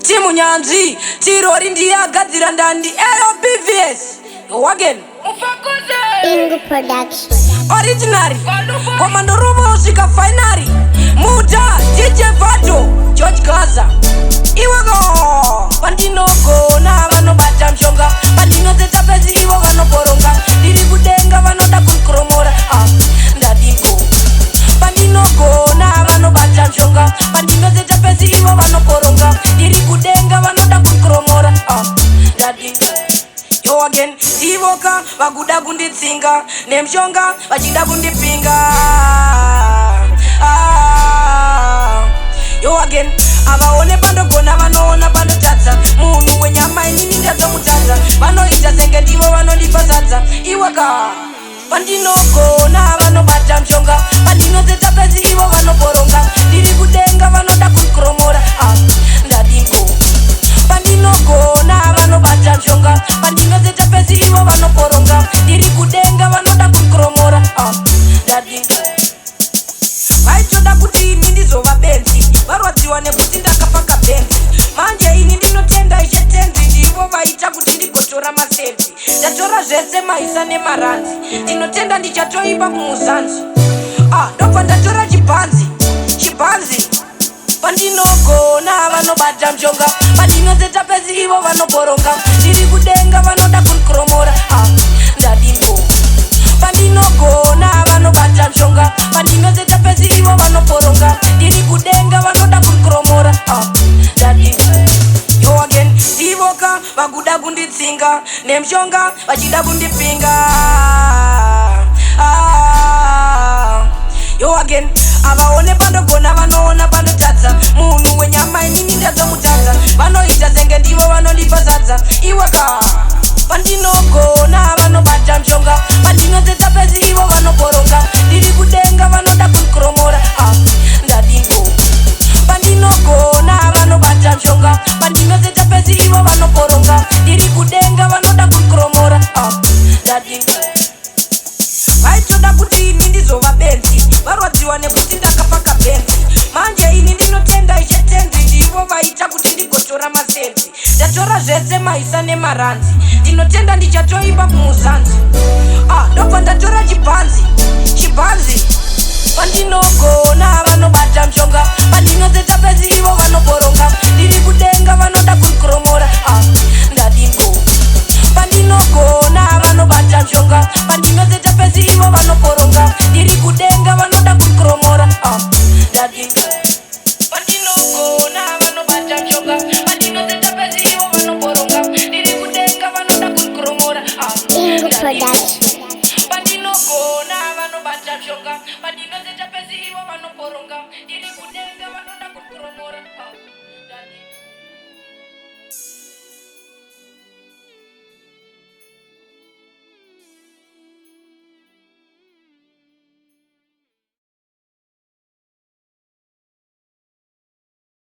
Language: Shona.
Timu Nyanzi Tirori ndiyagadzira ndandi LBVS Wagen Ingu Production Originary Komando Rubo usika finali Muda DJ Vato George Gaza Iwago Pandinoko na vano bata mshonga Pandino zeta pezi iwo vano poronga Diri kudenga vano da kunkromora Ndadinko Pandinoko na vano bata mshonga Pandino zeta pezi iwo vano poronga Diri kudenga vano da kunkromora Ndadinko Yo again, Divoka, vaguda kunditsinga Nemshonga, vachida kundipinga Yo again, avaone pandogona vanoona pandotadza Munhu wenyama inini ndadzomutadza Vanoita senge ndivo vanondipazadza Iwaka pandinogona vanobata mshonga Pandinozeta pezi ivo vanoporonga Ndiri kudenga vanoda kunkromora Ndadinko pandinogona vanobata mshonga Pandinozeta pezi ivo vanoporonga Ndiri kudenga vanoda kunkromora Ndadinko vaitoda kuti ini ndizova benzi varwadziwa nekuti ndakapaka benzi manje ini ndinotenda ichetenzi ndivo vaita kuti ndigotora masenzi ndatora zvese maisa nemaranzi ndinotenda ndichatoipa kumuzanzi ndobva ndatora chibhanzi pandinogona vanobata mshonga pandinozeta pezi ivo vanoboronga ndiri kudenga vanoda kunkromora ndadinko pandinogona vanobata mshonga pandinozeta pezi ivo vanoporonga ndiri kudenga vanoda kunkromora ndadinko yo again Divoka vaguda kunditsinga nemshonga vachida kundipinga yo again avaone pandogona vanoona pandotadza munhu wenyama inini ndadzomutadza vanoita senge ndivo vanondipazadza Iwaka pandinogona vanobata mshonga pandinozeta pezi ivo vanoporonga ndiri kudenga vanoda kunkromora ndadinko pandinogona vanobata mshonga pandinozeta pezi ivo vanoporonga ndiri kudenga vanoda kunkromora ndadinko vaitoda kuti ini ndizova benzi varwadziwa nekuti ndakapaka benzi manje ini ndinotenda ichetenzi ndivo vaita kuti ndigotora masenzi ndatora zvese maisa nemaranzi ndinotenda ndichatoipa kumuzanzi ndobva ndatora chibhanzi pandinogona vanobata mshonga pandinozeta pezi ivo vanoboronga ndiri kudenga vanoda kunkromora ndadinko pandinogona vanobata mshonga pandinozeta pezi ivo vanoboronga ndiri kudenga vanoda kunkromora ndadinko pandinogona vanobata mshonga pandinozeta pezi ivo vanoboronga ndiri kudenga vanoda kunkromora Ingu Production